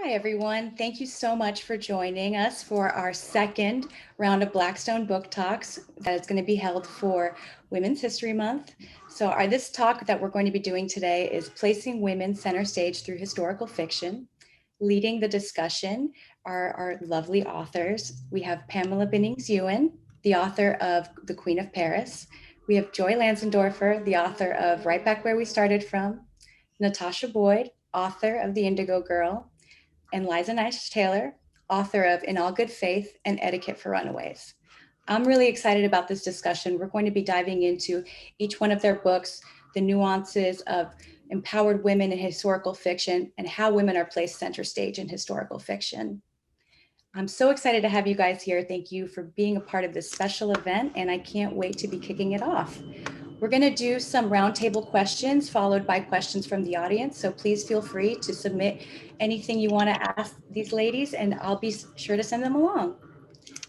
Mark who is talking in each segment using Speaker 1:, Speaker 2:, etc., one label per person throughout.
Speaker 1: Hi, everyone. Thank you so much for joining us for our second round of Blackstone Book Talks that is going to be held for Women's History Month. So this talk that we're going to be doing today is Placing Women Center Stage Through Historical Fiction. Leading the discussion are our lovely authors. We have Pamela Binnings Ewen, the author of The Queen of Paris. We have Joy Lanzendorfer, the author of Right Back Where We Started From. Natasha Boyd, author of The Indigo Girl. And Liza Nash Taylor, author of In All Good Faith and Etiquette for Runaways. I'm really excited about this discussion. We're going to be diving into each one of their books, the nuances of empowered women in historical fiction, and how women are placed center stage in historical fiction. I'm so excited to have you guys here. Thank you for being a part of this special event, and I can't wait to be kicking it off. We're going to do some roundtable questions followed by questions from the audience. So please feel free to submit anything you want to ask these ladies, and I'll be sure to send them along.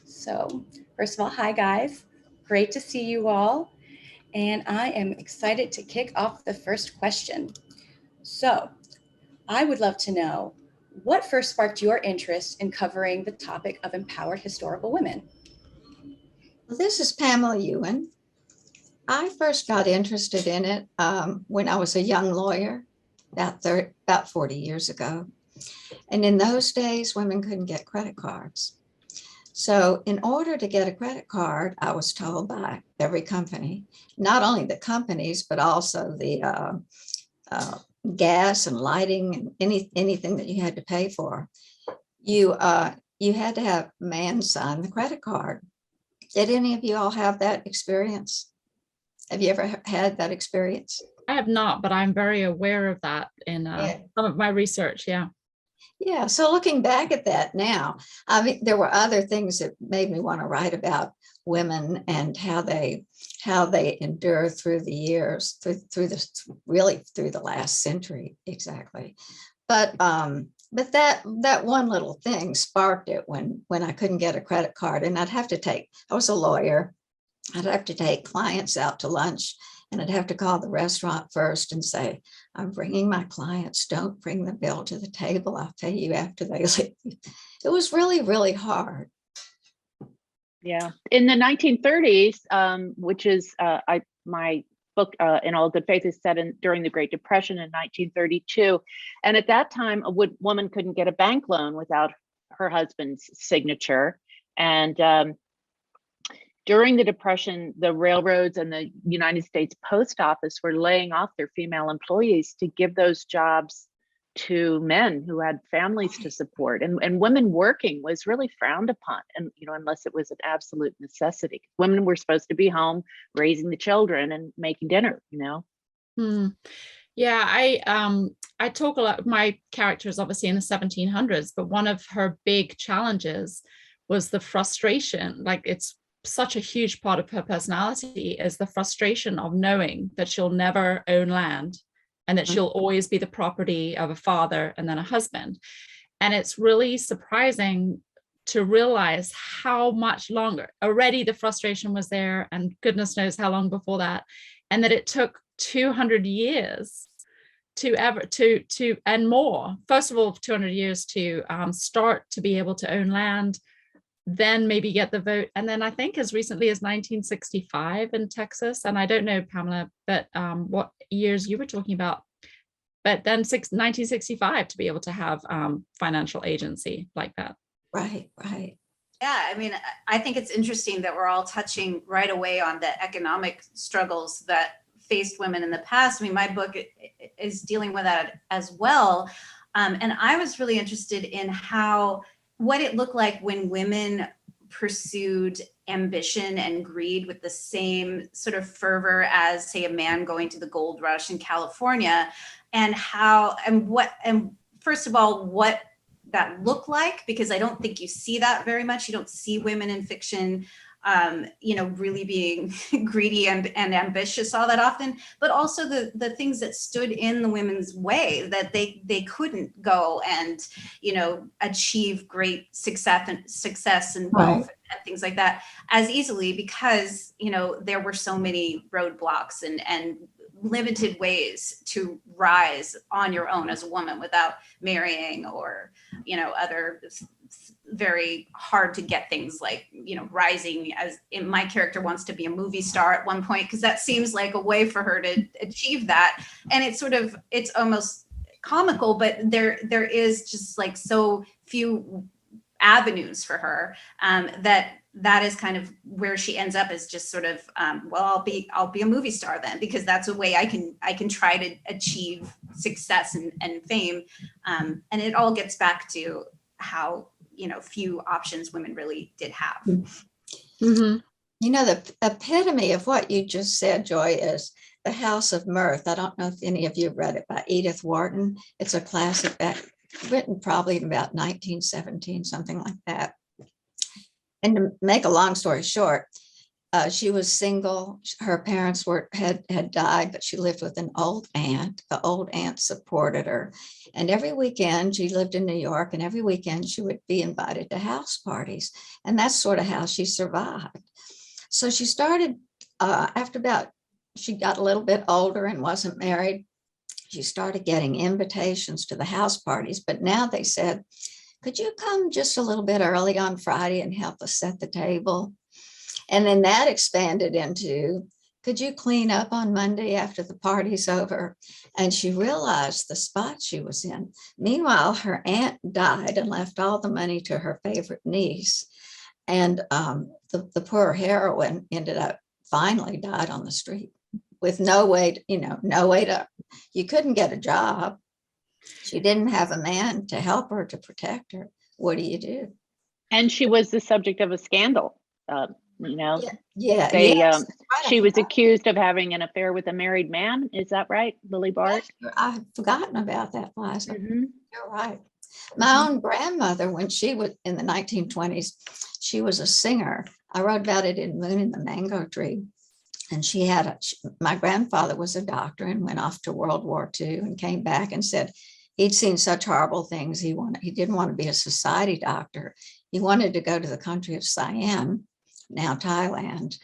Speaker 1: So first of all, hi guys. Great to see you all. And I am excited to kick off the first question. So I would love to know what first sparked your interest in covering the topic of empowered historical women?
Speaker 2: This is Pamela Ewen. I first got interested in it when I was a young lawyer, about 40 years ago. And in those days, women couldn't get credit cards. So in order to get a credit card, I was told by every company, not only the companies, but also the gas and lighting and anything that you had to pay for, you had to have a man sign the credit card. Did any of you all have that experience? Have you ever had that experience?
Speaker 3: I have not, but I'm very aware of that in some of my research. Yeah.
Speaker 2: Yeah. So looking back at that now, I mean, there were other things that made me want to write about women and how they endure through the years, through the last century, exactly. But that one little thing sparked it when I couldn't get a credit card, and I was a lawyer. I'd have to take clients out to lunch, and I'd have to call the restaurant first and say, I'm bringing my clients, don't bring the bill to the table, I'll pay you after they leave. It was really, really hard.
Speaker 4: Yeah, in the 1930s, which is my book, In All Good Faith, is set during the Great Depression in 1932. And at that time, a woman couldn't get a bank loan without her husband's signature. And during the Depression, the railroads and the United States Post Office were laying off their female employees to give those jobs to men who had families to support, and women working was really frowned upon, and unless it was an absolute necessity. Women were supposed to be home raising the children and making dinner.
Speaker 3: Yeah, I talk a lot. My character is obviously in the 1700s, but one of her big challenges was the frustration. Like, it's such a huge part of her personality is the frustration of knowing that she'll never own land, and that she'll always be the property of a father and then a husband. And it's really surprising to realize how much longer already the frustration was there, and goodness knows how long before that, and that it took 200 years and more. First of all, 200 years to start to be able to own land, then maybe get the vote. And then I think as recently as 1965 in Texas, and I don't know, Pamela, but what years you were talking about, but then 1965 to be able to have financial agency like that.
Speaker 2: Right.
Speaker 5: Yeah, I mean, I think it's interesting that we're all touching right away on the economic struggles that faced women in the past. I mean, my book is dealing with that as well. And I was really interested in what it looked like when women pursued ambition and greed with the same sort of fervor as, say, a man going to the gold rush in California, and first of all, what that looked like, because I don't think you see that very much. You don't see women in fiction really being greedy and ambitious all that often, but also the things that stood in the women's way, that they couldn't go and, achieve great success and wealth and things like that as easily, because, there were so many roadblocks and limited ways to rise on your own as a woman without marrying or, other very hard to get things like, rising as in my character wants to be a movie star at one point, because that seems like a way for her to achieve that. And it's almost comical, but there is just like so few avenues for her, that is kind of where she ends up, is just sort of, I'll be a movie star then, because that's a way I can try to achieve success and fame. And it all gets back to how, few options women really did have.
Speaker 3: Mm-hmm.
Speaker 2: The epitome of what you just said, Joy, is The House of Mirth. I don't know if any of you read it, by Edith Wharton. It's a classic written probably in about 1917, something like that. And to make a long story short, she was single. Her parents had died, but she lived with an old aunt. The old aunt supported her. And every weekend, she lived in New York, and every weekend she would be invited to house parties. And that's sort of how she survived. So she started, she got a little bit older and wasn't married. She started getting invitations to the house parties, but now they said, could you come just a little bit early on Friday and help us set the table? And then that expanded into, could you clean up on Monday after the party's over? And she realized the spot she was in. Meanwhile, her aunt died and left all the money to her favorite niece. And the poor heroine finally died on the street with no way to, you couldn't get a job. She didn't have a man to help her, to protect her. What do you do?
Speaker 4: And she was the subject of a scandal. She was accused of having an affair with a married man. Is that right, Lily Bart?
Speaker 2: I've forgotten about that, Liza.
Speaker 4: Mm-hmm.
Speaker 2: You're right. My own grandmother, when she was in the 1920s, she was a singer. I wrote about it in Moon and the Mango Tree. And my grandfather was a doctor and went off to World War II and came back and said he'd seen such horrible things. He didn't want to be a society doctor. He wanted to go to the country of Siam, now Thailand,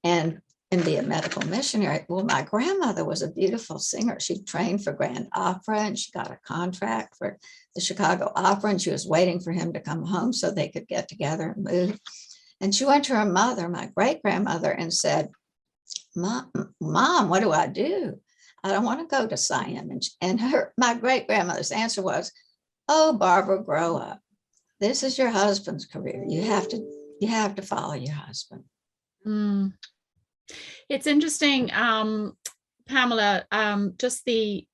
Speaker 2: and be a medical missionary. Well, my grandmother was a beautiful singer. She trained for Grand Opera and she got a contract for the Chicago Opera, and she was waiting for him to come home so they could get together and move. And she went to her mother, my great grandmother, and said, Mom, what do I do? I don't want to go to Siam. And my great grandmother's answer was, oh, Barbara, grow up. This is your husband's career. You have to follow your husband.
Speaker 3: Mm. It's interesting, Pamela, just the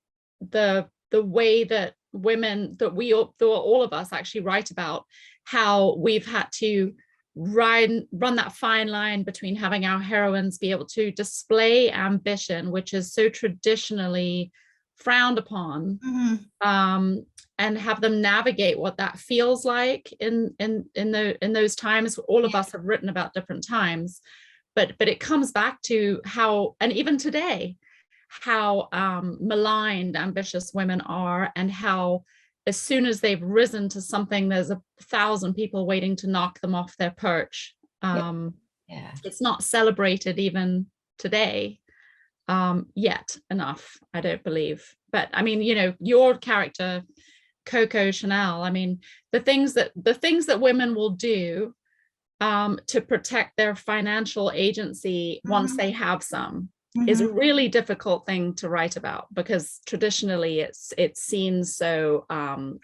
Speaker 3: way that women, that all of us actually write about how we've had to run that fine line between having our heroines be able to display ambition, which is so traditionally frowned upon,
Speaker 2: Mm-hmm.
Speaker 3: And have them navigate what that feels like in those times. All of us have written about different times, but it comes back to how, and even today, how maligned ambitious women are, and how as soon as they've risen to something, there's 1,000 people waiting to knock them off their perch. It's not celebrated even today yet enough, I don't believe. But I mean, your character, Coco Chanel, I mean, the things that women will do to protect their financial agency once they have some, is a really difficult thing to write about, because traditionally it's seen so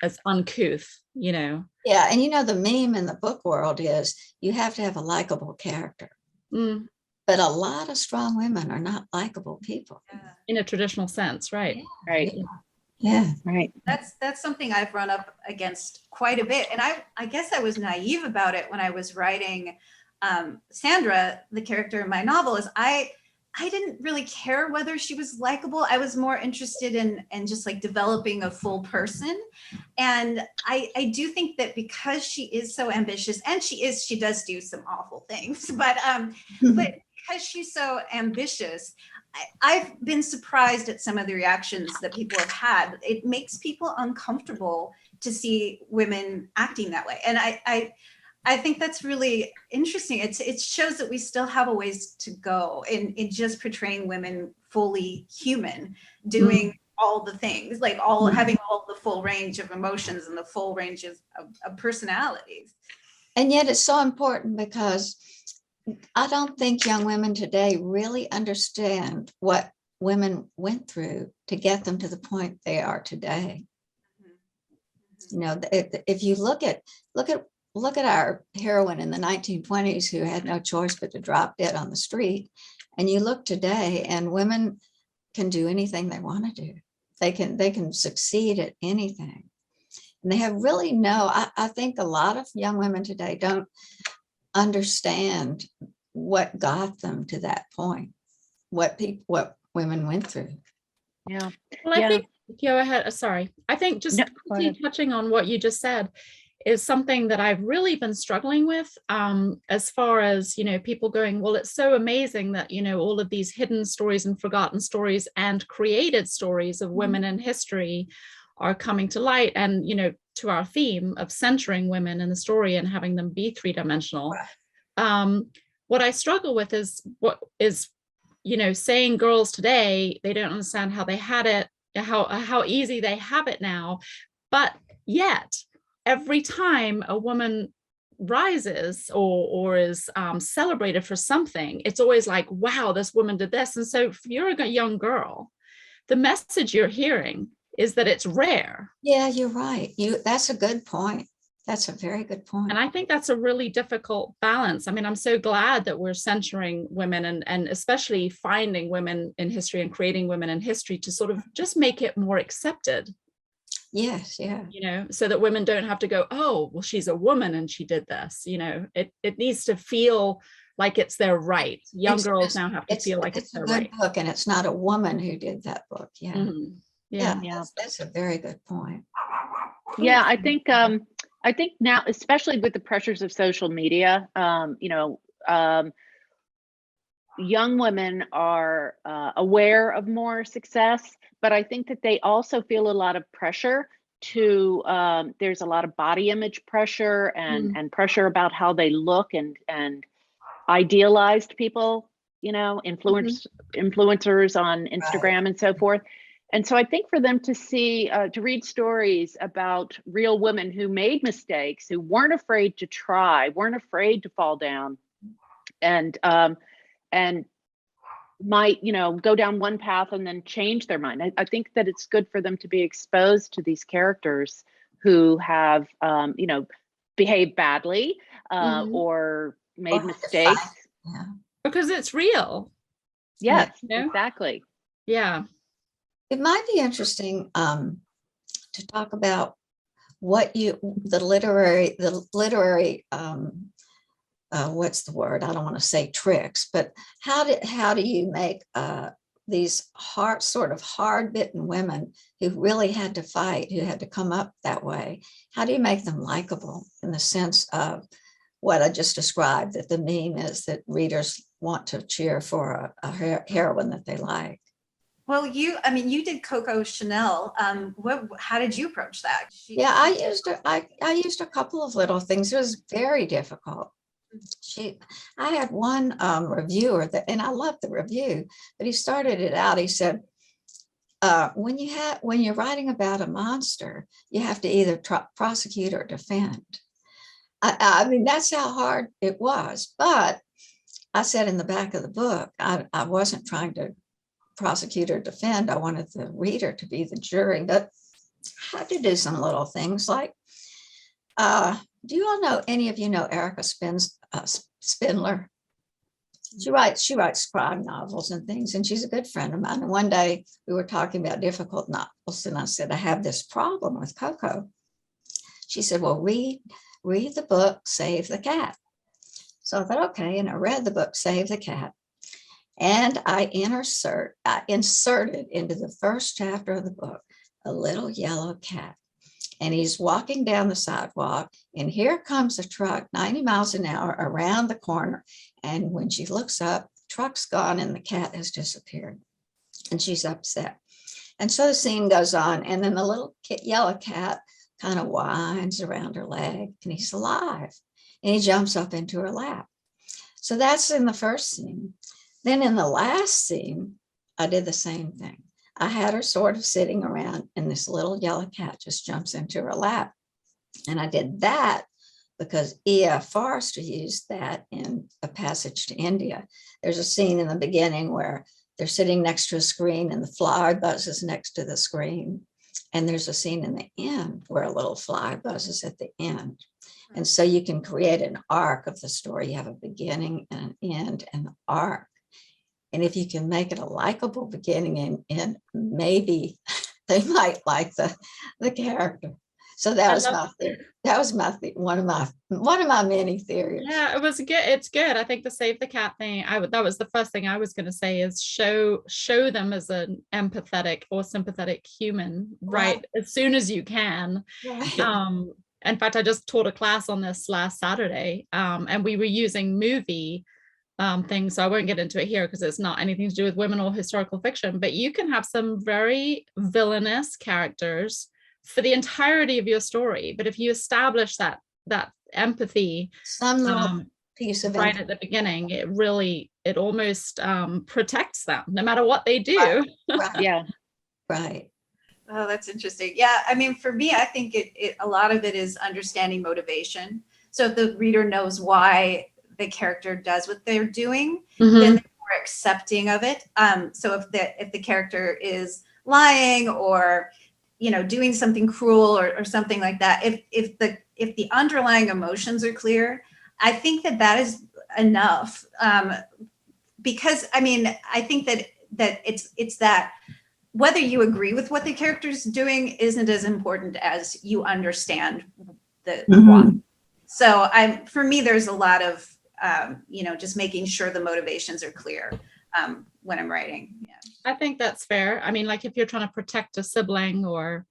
Speaker 3: as uncouth, Yeah,
Speaker 2: and the meme in the book world is you have to have a likable character.
Speaker 3: Mm.
Speaker 2: But a lot of strong women are not likable people.
Speaker 3: In a traditional sense, right?
Speaker 2: Yeah.
Speaker 4: Right.
Speaker 2: Yeah.
Speaker 4: Right.
Speaker 5: That's something I've run up against quite a bit. And I guess I was naive about it when I was writing Sandra, the character in my novel, is I didn't really care whether she was likable. I was more interested in just like developing a full person. And I do think that because she is so ambitious, and she does do some awful things, but because she's so ambitious, I've been surprised at some of the reactions that people have had. It makes people uncomfortable to see women acting that way. And I think that's really interesting. It shows that we still have a ways to go in just portraying women fully human, doing all the things, like having all the full range of emotions and the full range of personalities.
Speaker 2: And yet it's so important because I don't think young women today really understand what women went through to get them to the point they are today. You know, if you look at our heroine in the 1920s who had no choice but to drop dead on the street, and you look today and women can do anything they want to do. They can succeed at anything. And they have really I think a lot of young women today don't understand what got them to that point, what women went through.
Speaker 4: Yeah.
Speaker 3: Well, I think go ahead. Sorry. I think just touching on what you just said is something that I've really been struggling with, as far as, you know, people going, well, it's so amazing that, you know, all of these hidden stories and forgotten stories and created stories of women in history are coming to light, and, you know, to our theme of centering women in the story and having them be three-dimensional. What I struggle with is you know, saying girls today, they don't understand how they had it, how easy they have it now, but yet every time a woman rises or is celebrated for something, it's always like, wow, this woman did this. And so if you're a young girl, the message you're hearing is that it's rare. Yeah,
Speaker 2: you're right. That's a good point. That's a very good point.
Speaker 3: And I think that's a really difficult balance. I mean, I'm so glad that we're centering women and especially finding women in history and creating women in history to sort of just make it more accepted.
Speaker 2: Yes, yeah.
Speaker 3: You know, so that women don't have to go, oh, well, she's a woman and she did this. You know, it needs to feel like it's their right. Young girls now have to feel like it's their right.
Speaker 2: It's a good book, and it's not a woman who did that book. Yeah.
Speaker 3: Mm-hmm.
Speaker 2: Yeah. That's a very good point.
Speaker 4: Yeah, I think now, especially with the pressures of social media, you know, young women are aware of more success, but I think that they also feel a lot of pressure to, there's a lot of body image pressure and pressure about how they look and idealized people, you know, influencers on Instagram and so forth. And so I think for them to see, to read stories about real women who made mistakes, who weren't afraid to try, weren't afraid to fall down, and might, you know, go down one path and then change their mind. I think that it's good for them to be exposed to these characters who have, you know, behaved badly or made mistakes.
Speaker 2: Yeah.
Speaker 3: Because it's real.
Speaker 4: Yes,
Speaker 3: you know?
Speaker 4: Exactly.
Speaker 3: Yeah.
Speaker 2: It might be interesting to talk about what the literary what's the word? I don't want to say tricks, but how do you make these sort of hard-bitten women who really had to fight, who had to come up that way? How do you make them likable in the sense of what I just described, that the meme is that readers want to cheer for a heroine that they like?
Speaker 5: Well, you did Coco Chanel. How did you approach that?
Speaker 2: I used a couple of little things. It was very difficult. I had one reviewer and I loved the review, but he started it out. He said, when you're writing about a monster, you have to either prosecute or defend. I mean, that's how hard it was. But I said in the back of the book, I wasn't trying to prosecute or defend. I wanted the reader to be the jury, but I had to do some little things like, do you all know, any of you know Erica Spindler? She writes crime novels and things, and she's a good friend of mine. And one day we were talking about difficult novels, and I said, I have this problem with Coco. She said, well, read the book, Save the Cat. So I thought, okay, and I read the book, Save the Cat. And I inserted into the first chapter of the book a little yellow cat. And he's walking down the sidewalk, and here comes a truck 90 miles an hour around the corner. And when she looks up, the truck's gone and the cat has disappeared. And she's upset. And so the scene goes on, and then the little yellow cat kind of winds around her leg, and he's alive. And he jumps up into her lap. So that's in the first scene. Then in the last scene, I did the same thing. I had her sort of sitting around, and this little yellow cat just jumps into her lap. And I did that because E.F. Forrester used that in A Passage to India. There's a scene in the beginning where they're sitting next to a screen and the fly buzzes next to the screen. And there's a scene in the end where a little fly buzzes at the end. And so you can create an arc of the story. You have a beginning and an end and the arc. And if you can make it a likable beginning and end, maybe they might like the character. So that was my theory. That was one of my many theories.
Speaker 3: Yeah, it was good. It's good. I think the save the cat thing, that was the first thing I was going to say, is show them as an empathetic or sympathetic human, right? As soon as you can.
Speaker 2: Right.
Speaker 3: In fact, I just taught a class on this last Saturday, and we were using movie things. So I won't get into it here because it's not anything to do with women or historical fiction, but you can have some very villainous characters for the entirety of your story. But if you establish that empathy,
Speaker 2: Some little piece of
Speaker 3: right at the beginning, it almost protects them no matter what they do.
Speaker 2: Right.
Speaker 4: Yeah.
Speaker 2: Right.
Speaker 5: Oh, that's interesting. Yeah, I mean, for me, I think a lot of it is understanding motivation. So if the reader knows why the character does what they're doing, then they're more accepting of it. So if the character is lying or doing something cruel or something like that, if the underlying emotions are clear, I think that is enough. Because I mean, I think that it's that whether you agree with what the character's doing isn't as important as you understand the why. So for me, there's a lot of just making sure the motivations are clear when I'm writing. Yeah.
Speaker 3: I think that's fair. I mean, like if you're trying to protect a sibling or,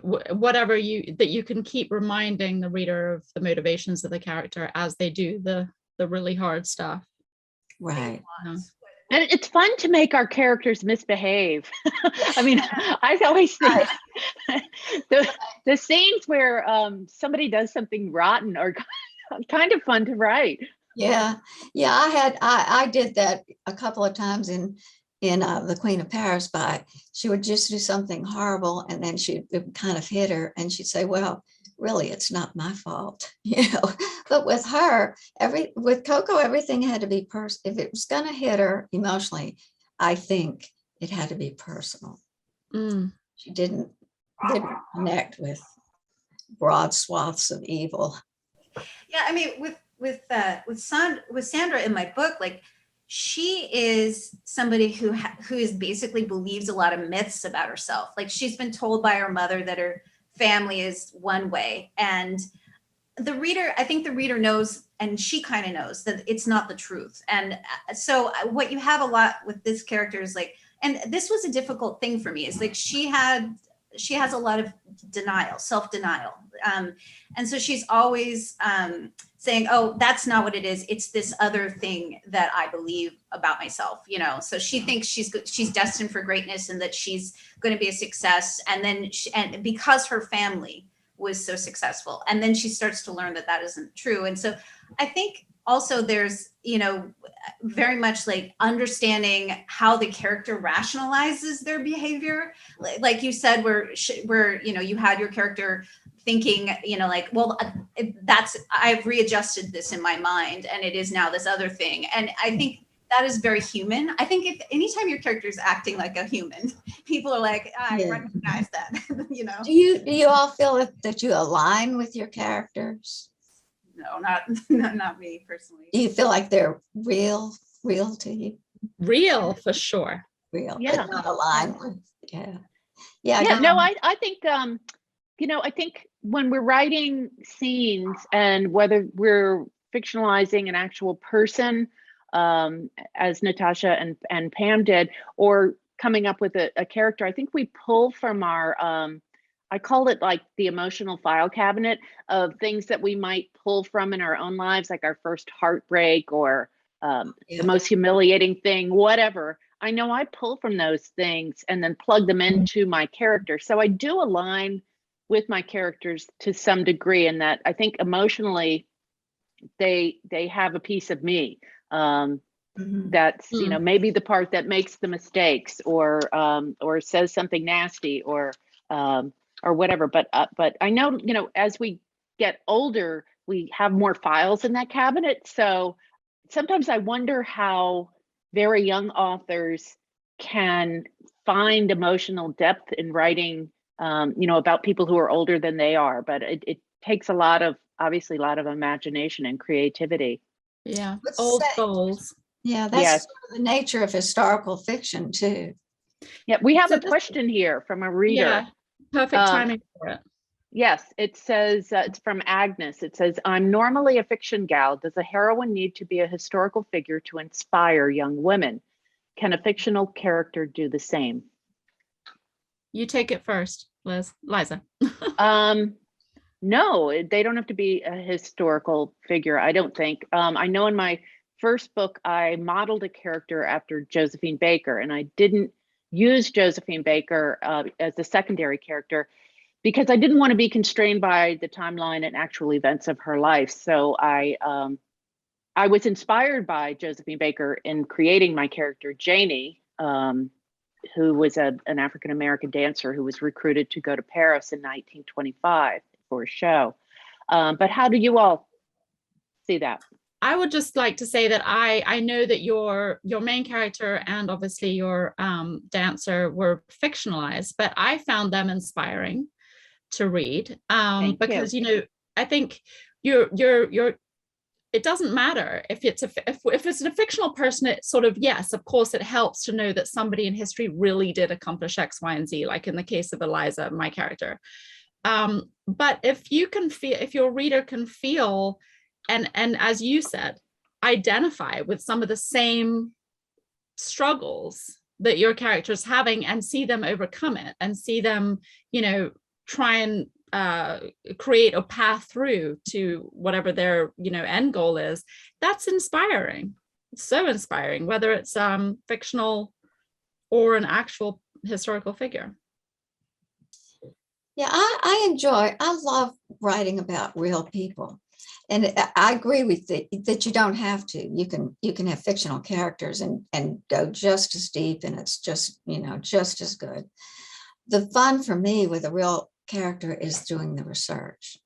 Speaker 3: whatever that you can keep reminding the reader of the motivations of the character as they do the really hard stuff.
Speaker 2: Right.
Speaker 4: And it's fun to make our characters misbehave. I mean, I always think the scenes where somebody does something rotten are kind of fun to write.
Speaker 2: Yeah. I did that a couple of times in The Queen of Paris. She would just do something horrible, and then she'd kind of hit her, and she'd say, well, really, it's not my fault, But with her, with Coco, everything had to be personal. If it was going to hit her emotionally, I think it had to be personal. She didn't connect with broad swaths of evil.
Speaker 5: Yeah, I mean, with Sandra in my book, like, she is somebody who is basically believes a lot of myths about herself. Like, she's been told by her mother that her family is one way, and I think the reader knows, and she kind of knows that it's not the truth. And so what you have a lot with this character is like, and this was a difficult thing for me, is like she has a lot of self-denial. And so she's always saying, oh, that's not what it is. It's this other thing that I believe about myself, So she thinks she's destined for greatness and that she's going to be a success. And then and because her family was so successful, and then she starts to learn that isn't true. And so I think also there's, very much like understanding how the character rationalizes their behavior. Like you said, where you had your character thinking, like, well, I've readjusted this in my mind and it is now this other thing. And I think that is very human. I think if anytime your character is acting like a human, people are like, I recognize that,
Speaker 2: Do you all feel that you align with your characters?
Speaker 5: No, not me personally.
Speaker 2: Do you feel like they're real to you?
Speaker 3: Real, for sure.
Speaker 2: Real,
Speaker 4: Yeah.
Speaker 2: but not aligned with. Yeah.
Speaker 4: No, I think I think when we're writing scenes, and whether we're fictionalizing an actual person, as Natasha and Pam did, or coming up with a character, I think we pull from our I call it like the emotional file cabinet of things that we might pull from in our own lives, like our first heartbreak or the most humiliating thing, whatever. I know I pull from those things and then plug them into my character. So I do align with my characters to some degree, in that I think emotionally they have a piece of me. That's, you know, maybe the part that makes the mistakes, or says something nasty, or whatever. But I know, you know, as we get older, we have more files in that cabinet. So sometimes I wonder how very young authors can find emotional depth in writing, you know, about people who are older than they are. But it takes obviously a lot of imagination and creativity.
Speaker 3: Yeah,
Speaker 2: Let's
Speaker 3: old
Speaker 2: say-
Speaker 3: souls.
Speaker 2: Yeah, that's
Speaker 4: Yes.
Speaker 2: sort of the nature of historical fiction too.
Speaker 4: Yeah, we have
Speaker 3: So
Speaker 4: a question here from a reader.
Speaker 3: Yeah, perfect
Speaker 4: Um,
Speaker 3: timing for it.
Speaker 4: Yes, it says, it's from Agnes. It says, I'm normally a fiction gal. Does a heroine need to be a historical figure to inspire young women? Can a fictional character do the same?
Speaker 3: You take it first, Liza.
Speaker 4: No, they don't have to be a historical figure, I don't think. I know in my first book, I modeled a character after Josephine Baker, and I didn't use Josephine Baker as the secondary character because I didn't want to be constrained by the timeline and actual events of her life. So I was inspired by Josephine Baker in creating my character, Janie, who was an African-American dancer who was recruited to go to Paris in 1925 for a show. But how do you all see that?
Speaker 3: I would just like to say that I know that your main character and obviously your dancer were fictionalized, but I found them inspiring to read because you know, I think you're it doesn't matter if it's a fictional person. It sort of, yes, of course it helps to know that somebody in history really did accomplish X, Y, and Z, like in the case of Eliza, my character. But if your reader can feel and as you said, identify with some of the same struggles that your character's having and see them overcome it and see them, you know, try and create a path through to whatever their, you know, end goal is, that's inspiring. It's so inspiring, whether it's fictional or an actual historical figure.
Speaker 2: Yeah, I love writing about real people. And I agree with that you don't have to. You can have fictional characters and go just as deep, and it's just, you know, just as good. The fun for me with a real character is doing the research.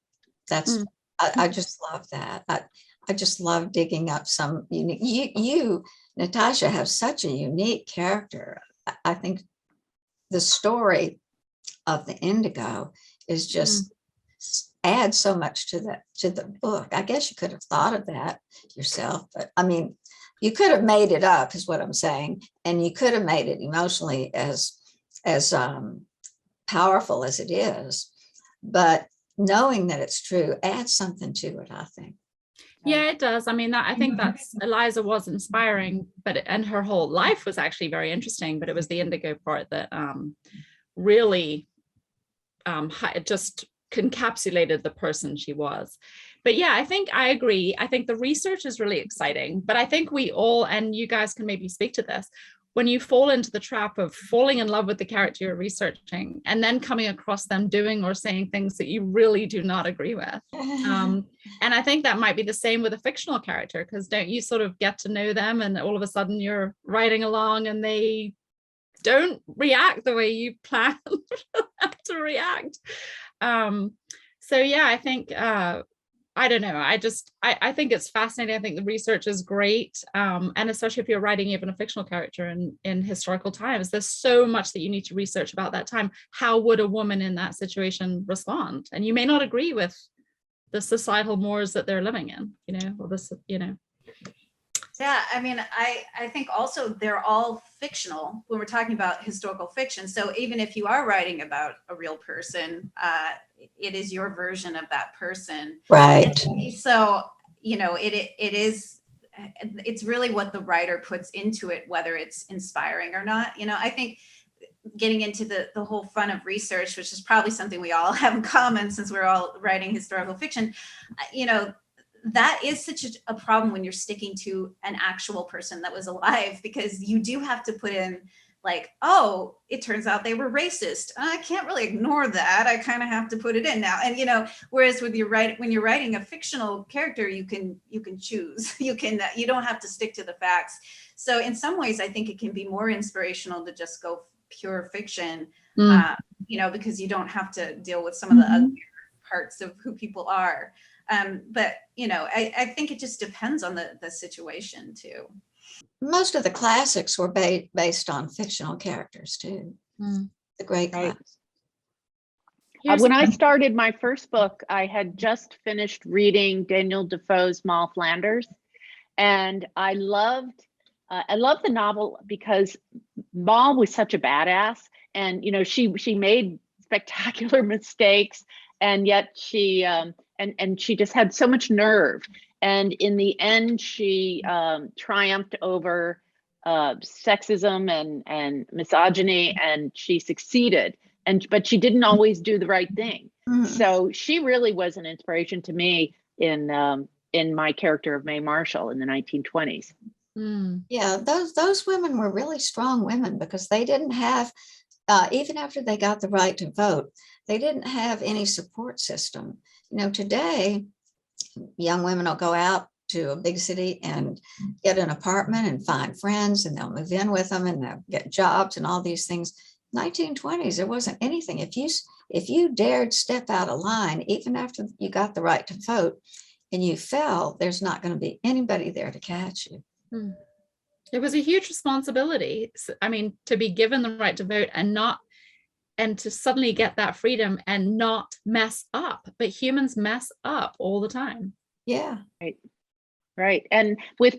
Speaker 2: That's I just love that. I just love digging up some unique. You, Natasha, have such a unique character. I think the story of the Indigo is just adds so much to the book. I guess you could have thought of that yourself, but I mean, you could have made it up, is what I'm saying, and you could have made it emotionally as powerful as it is. But knowing that it's true adds something to it, I think.
Speaker 3: Yeah, it does. I mean, I think that's Eliza was inspiring, and her whole life was actually very interesting. But it was the Indigo part that really just encapsulated the person she was. But yeah, I think I agree. I think the research is really exciting, but I think we all, and you guys can maybe speak to this, when you fall into the trap of falling in love with the character you're researching and then coming across them doing or saying things that you really do not agree with. And I think that might be the same with a fictional character, because don't you sort of get to know them and all of a sudden you're writing along and they don't react the way you planned to react. So yeah, I think I don't know. I think it's fascinating. I think the research is great. And especially if you're writing even a fictional character in historical times, there's so much that you need to research about that time. How would a woman in that situation respond? And you may not agree with the societal mores that they're living in, you know, or this, you know.
Speaker 5: Yeah, I mean, I think also they're all fictional when we're talking about historical fiction. So even if you are writing about a real person, it is your version of that person.
Speaker 2: Right.
Speaker 5: And so, you know, it's really what the writer puts into it, whether it's inspiring or not. You know, I think getting into the whole fun of research, which is probably something we all have in common since we're all writing historical fiction, you know, that is such a problem when you're sticking to an actual person that was alive, because you do have to put in like, oh, it turns out they were racist. I can't really ignore that. I kind of have to put it in now. And, you know, whereas with when you're writing a fictional character, you can choose, you don't have to stick to the facts. So in some ways, I think it can be more inspirational to just go pure fiction, you know, because you don't have to deal with some of the uglier parts of who people are. But, you know, I think it just depends on the situation too.
Speaker 2: Most of the classics were based on fictional characters too. The great classics.
Speaker 4: When I started my first book, I had just finished reading Daniel Defoe's Moll Flanders, and I loved the novel because Moll was such a badass, and you know she made spectacular mistakes, and yet she and she just had so much nerve. And in the end, she triumphed over sexism and misogyny, and she succeeded. But she didn't always do the right thing. So she really was an inspiration to me in my character of Mae Marshall in the 1920s.
Speaker 2: Yeah, those women were really strong women because they didn't have, even after they got the right to vote, they didn't have any support system. You know, today, young women will go out to a big city and get an apartment and find friends, and they'll move in with them and they'll get jobs and all these things. 1920s, there wasn't anything. If you dared step out of line, even after you got the right to vote and you fell, there's not going to be anybody there to catch you.
Speaker 3: It was a huge responsibility. I mean, to be given the right to vote and to suddenly get that freedom and not mess up. But humans mess up all the time.
Speaker 2: Yeah.
Speaker 4: Right. And with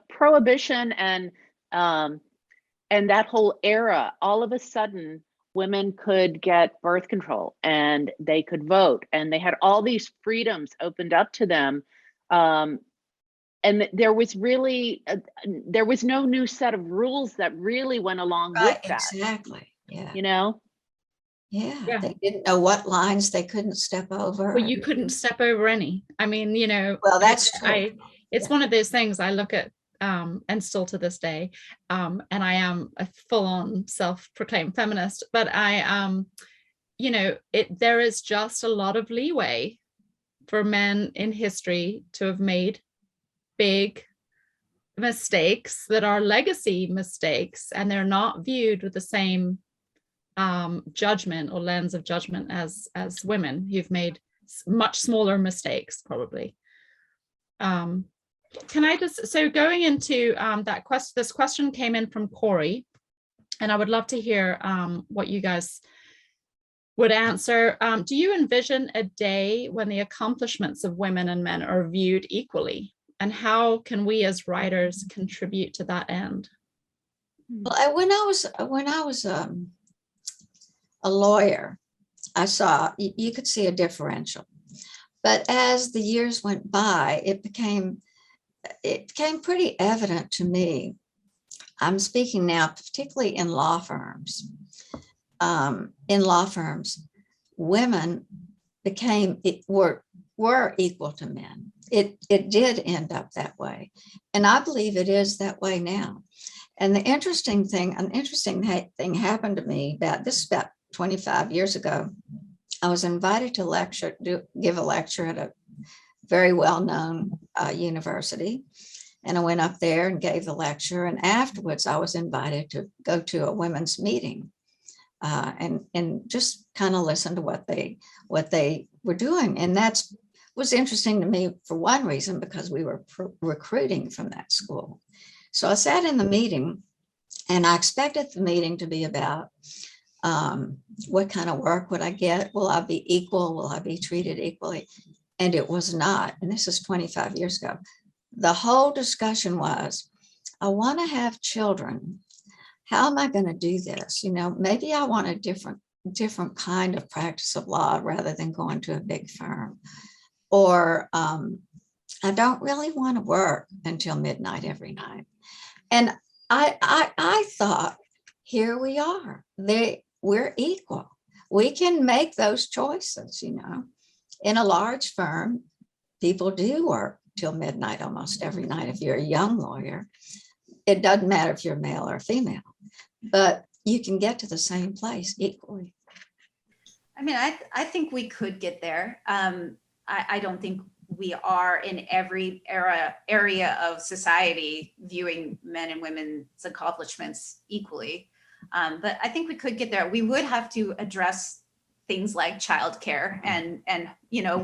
Speaker 4: prohibition and that whole era, all of a sudden, women could get birth control and they could vote, and they had all these freedoms opened up to them. And there was really, there was no new set of rules that really went along with that.
Speaker 2: Exactly. Yeah.
Speaker 4: You know?
Speaker 2: Yeah. They didn't know what lines they couldn't step over.
Speaker 3: Well, you couldn't step over any. I mean, you know,
Speaker 2: well, that's true.
Speaker 3: It's one of those things I look at, and still to this day, and I am a full-on self-proclaimed feminist, but you know, there is just a lot of leeway for men in history to have made big mistakes that are legacy mistakes, and they're not viewed with the same judgment or lens of judgment as women who've made much smaller mistakes, probably. Can I just, so going into that question, this question came in from Corey, and I would love to hear what you guys would answer. Do you envision a day when the accomplishments of women and men are viewed equally? And how can we as writers contribute to that end?
Speaker 2: Well, when I was a lawyer, I saw, you could see a differential. But as the years went by, it became pretty evident to me. I'm speaking now, particularly in law firms. In law firms, women were equal to men. It did end up that way, and I believe it is that way now. And an interesting thing happened to me about 25 years ago. I was invited to give a lecture at a very well-known university. And I went up there and gave the lecture. And afterwards, I was invited to go to a women's meeting and just kind of listen to what they were doing. And that was interesting to me for one reason, because we were recruiting from that school. So I sat in the meeting, and I expected the meeting to be about what kind of work would I get? Will I be equal? Will I be treated equally? And it was not. And this is 25 years ago. The whole discussion was, I want to have children. How am I going to do this? You know, maybe I want a different kind of practice of law rather than going to a big firm. Or I don't really want to work until midnight every night. And I thought, here we are. We're equal. We can make those choices, you know. In a large firm, people do work till midnight almost every night if you're a young lawyer. It doesn't matter if you're male or female. But you can get to the same place equally.
Speaker 5: I mean, I think we could get there. I don't think we are in every area of society viewing men and women's accomplishments equally. But I think we could get there. We would have to address things like childcare and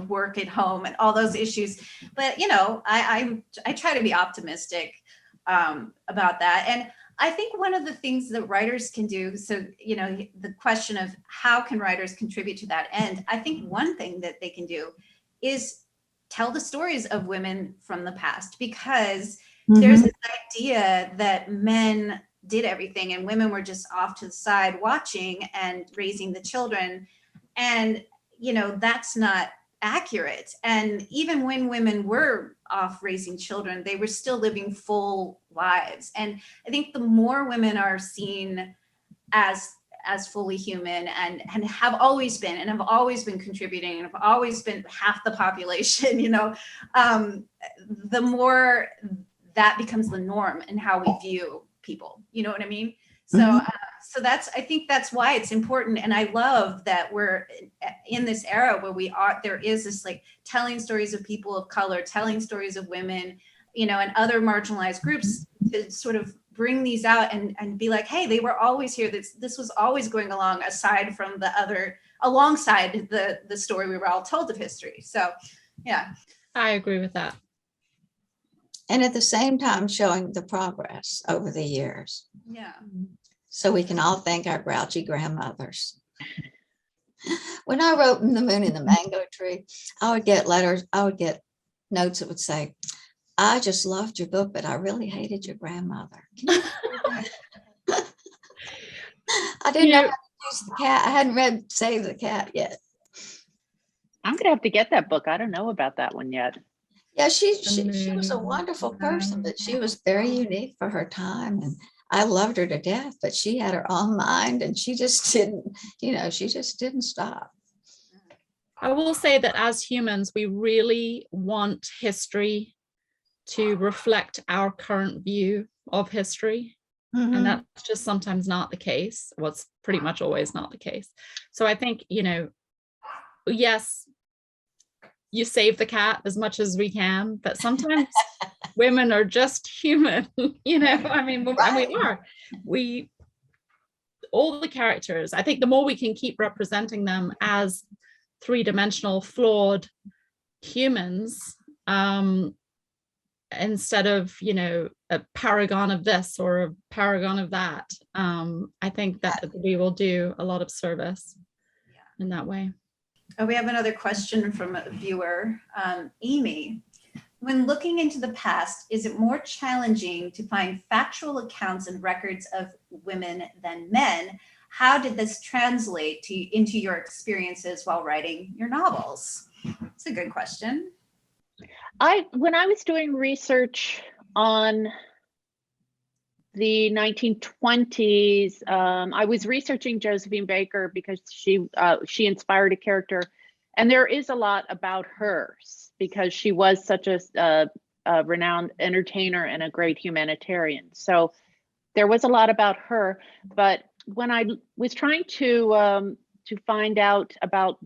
Speaker 5: work at home and all those issues. But I try to be optimistic about that. And I think one of the things that writers can do, so, the question of how can writers contribute to that end, I think one thing that they can do is tell the stories of women from the past, because there's this idea that men did everything and women were just off to the side watching and raising the children. And, that's not accurate. And even when women were off raising children, they were still living full lives. And I think the more women are seen as fully human and have always been contributing and have always been half the population, the more that becomes the norm in how we view people. You know what I mean? So, so I think that's why it's important. And I love that we're in this era where there is this like telling stories of people of color, telling stories of women, and other marginalized groups to sort of bring these out and be like, hey, they were always here. This was always going along alongside the story we were all told of history. So, yeah.
Speaker 3: I agree with that.
Speaker 2: And at the same time, showing the progress over the years.
Speaker 5: Yeah.
Speaker 2: So we can all thank our grouchy grandmothers. When I wrote In the Moon and the Mango Tree, I would get notes that would say, I just loved your book, but I really hated your grandmother. I didn't know how to use the cat. I hadn't read Save the Cat yet.
Speaker 4: I'm going to have to get that book. I don't know about that one yet.
Speaker 2: Yeah, she was a wonderful person, but she was very unique for her time. And I loved her to death, but she had her own mind and she just didn't stop.
Speaker 3: I will say that as humans, we really want history to reflect our current view of history. And that's just sometimes not the case. Well, it's pretty much always not the case. So I think, yes, you save the cat as much as we can, but sometimes women are just human, I mean, right. And all the characters, I think the more we can keep representing them as three-dimensional, flawed humans, instead of, a paragon of this or a paragon of that, I think that we will do a lot of service in that way.
Speaker 5: Oh, we have another question from a viewer, Amy. When looking into the past, is it more challenging to find factual accounts and records of women than men? How did this translate into your experiences while writing your novels? It's a good question.
Speaker 4: When I was doing research on the 1920s, I was researching Josephine Baker because she inspired a character, and there is a lot about her because she was such a renowned entertainer and a great humanitarian. So there was a lot about her. But when I was trying to find out about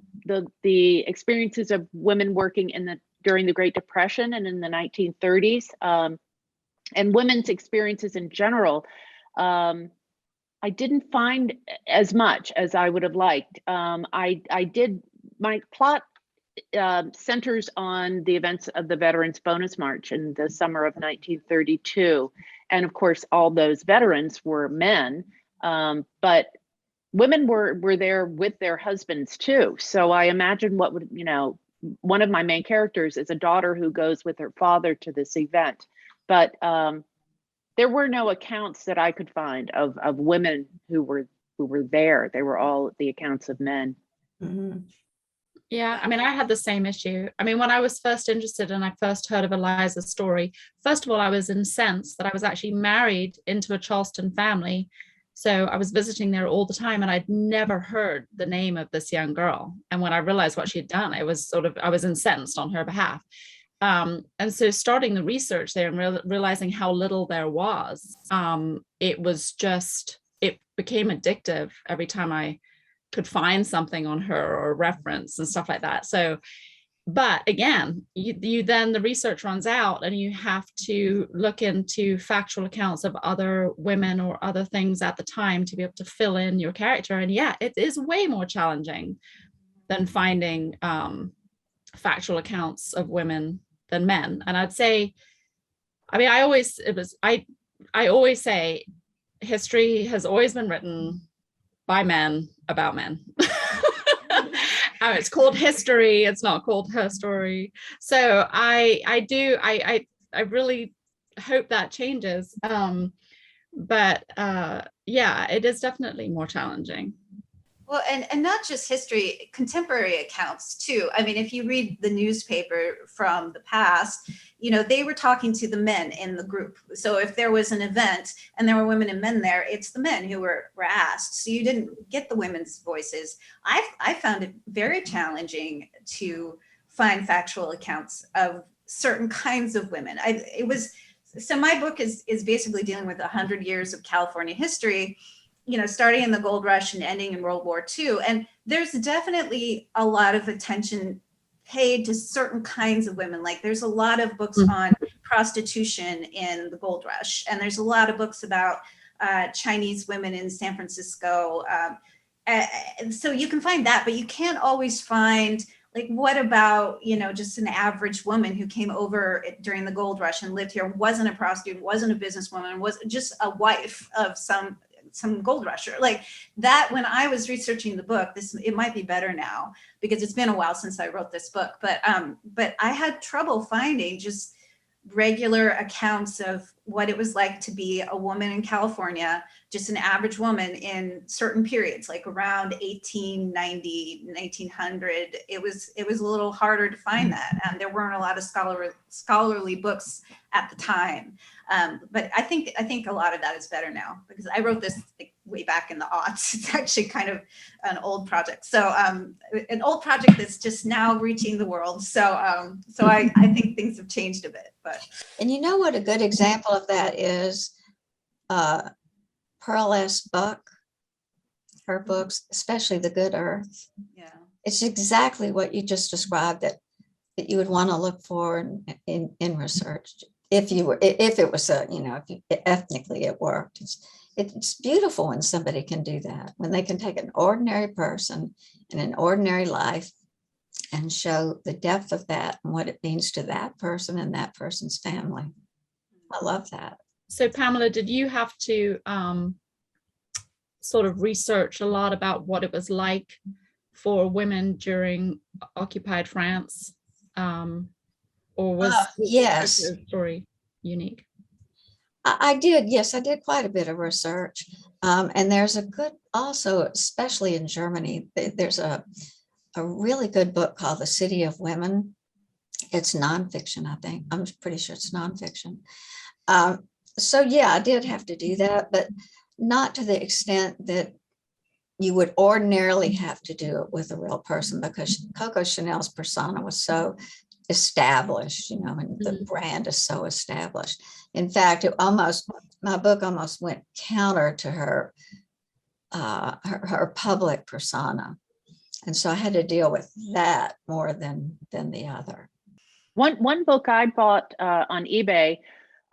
Speaker 4: the experiences of women working during the Great Depression and in the 1930s, and women's experiences in general, I didn't find as much as I would have liked. My plot centers on the events of the Veterans Bonus March in the summer of 1932. And of course, all those veterans were men, but women were there with their husbands too. So I imagine one of my main characters is a daughter who goes with her father to this event. But there were no accounts that I could find of women who were there. They were all the accounts of men.
Speaker 2: Mm-hmm.
Speaker 3: Yeah, I mean, I had the same issue. I mean, when I was first interested and I first heard of Eliza's story, first of all, I was incensed that I was actually married into a Charleston family. So I was visiting there all the time and I'd never heard the name of this young girl. And when I realized what she'd done, I was incensed on her behalf. And so starting the research there and realizing how little there was, it was just it became addictive every time I could find something on her or a reference and stuff like that. So, but again, you then the research runs out and you have to look into factual accounts of other women or other things at the time to be able to fill in your character. And yeah, it is way more challenging than finding factual accounts of women than men. And I'd say, I mean, I always say history has always been written by men about men. It's called history. It's not called her story. So I really hope that changes. But yeah, it is definitely more challenging.
Speaker 5: Well, and not just history, contemporary accounts too. I mean, if you read the newspaper from the past, you know, they were talking to the men in the group. So if there was an event and there were women and men there, it's the men who were asked. So you didn't get the women's voices. I found it very challenging to find factual accounts of certain kinds of women. So my book is basically dealing with 100 years of California history, you know, starting in the gold rush and ending in World War II. And there's definitely a lot of attention paid to certain kinds of women. Like there's a lot of books on prostitution in the gold rush. And there's a lot of books about Chinese women in San Francisco. So you can find that, but you can't always find, like, what about, you know, just an average woman who came over during the gold rush and lived here, wasn't a prostitute, wasn't a businesswoman, was just a wife of some gold rusher. Like that, when I was researching the book, it might be better now because it's been a while since I wrote this book, but I had trouble finding just regular accounts of what it was like to be a woman in California, just an average woman in certain periods, like around 1890, 1900. It was a little harder to find that. There weren't a lot of scholarly books at the time. But I think a lot of that is better now because I wrote this like way back in the aughts. It's actually kind of an old project. So an old project that's just now reaching the world. So I think things have changed a bit. But
Speaker 2: And you know what a good example of that is? Pearl S. Buck, her books, especially The Good Earth.
Speaker 5: yeah.
Speaker 2: It's exactly what you just described that you would want to look for in research. If it was ethnically it worked. It's beautiful when somebody can do that, when they can take an ordinary person in an ordinary life and show the depth of that and what it means to that person and that person's family. I love that.
Speaker 3: So Pamela, did you have to sort of research a lot about what it was like for women during occupied France? Or was
Speaker 2: yes,
Speaker 3: the story unique?
Speaker 2: I did. Yes, I did quite a bit of research. And there's a good, also, especially in Germany, there's a really good book called The City of Women. It's nonfiction, I think. I'm pretty sure it's nonfiction. So yeah, I did have to do that, but not to the extent that you would ordinarily have to do it with a real person, because Coco Chanel's persona was so established, and the brand is so established. In fact, my book almost went counter to her public persona. And so I had to deal with that more than the other.
Speaker 4: One book I bought on eBay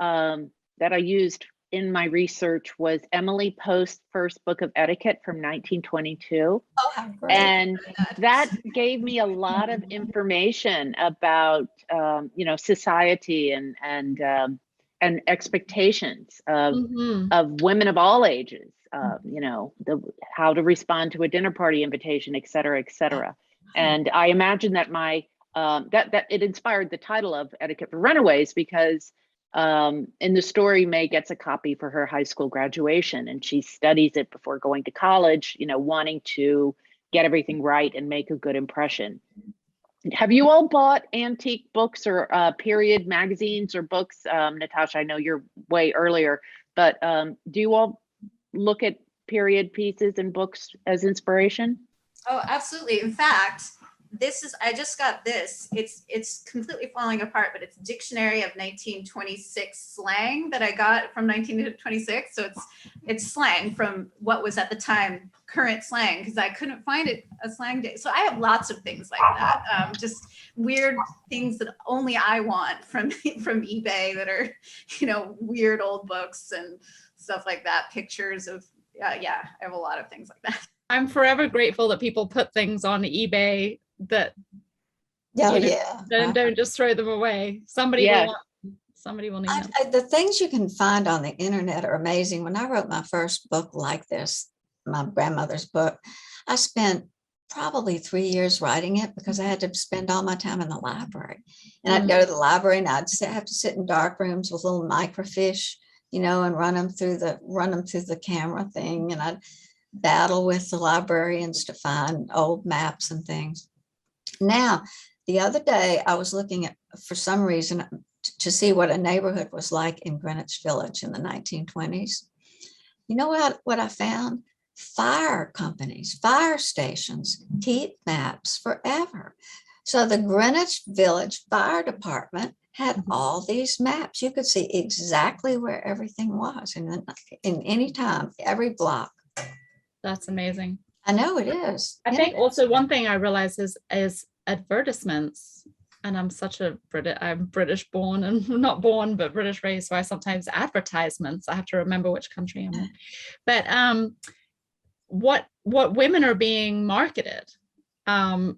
Speaker 4: that I used in my research was Emily Post's first book of etiquette from 1922.
Speaker 2: Oh, how great.
Speaker 4: And that gave me a lot of information about society and expectations of women of all ages, how to respond to a dinner party invitation, et cetera, et cetera. And I imagine that that it inspired the title of Etiquette for Runaways, because in the story, May gets a copy for her high school graduation, and she studies it before going to college, wanting to get everything right and make a good impression. Have you all bought antique books or period magazines or books? Natasha, I know you're way earlier, but do you all look at period pieces and books as inspiration?
Speaker 5: Oh, absolutely. In fact, I just got this. It's completely falling apart, but it's Dictionary of 1926 slang that I got from 1926. So it's slang from what was at the time current slang, because I couldn't find it a slang day. So I have lots of things like that. Just weird things that only I want from eBay that are, weird old books and stuff like that. Pictures of, I have a lot of things like that.
Speaker 3: I'm forever grateful that people put things on eBay that don't just throw them away. Somebody will need them.
Speaker 2: The things you can find on the internet are amazing. When I wrote my first book like this, my grandmother's book, I spent probably 3 years writing it because I had to spend all my time in the library. And I'd go to the library and I'd have to sit in dark rooms with little microfiche, and run them through the camera thing. And I'd battle with the librarians to find old maps and things. Now, the other day I was looking at, for some reason, to see what a neighborhood was like in Greenwich Village in the 1920s. You know what I found? Fire companies, fire stations keep maps forever. So the Greenwich Village Fire Department had all these maps. You could see exactly where everything was in any time, every block. That's
Speaker 3: amazing.
Speaker 2: I know it is.
Speaker 3: I think also one thing I realize is advertisements. And I'm British born and not born, but British raised. So I sometimes advertisements, I have to remember which country I'm in. But what women are being marketed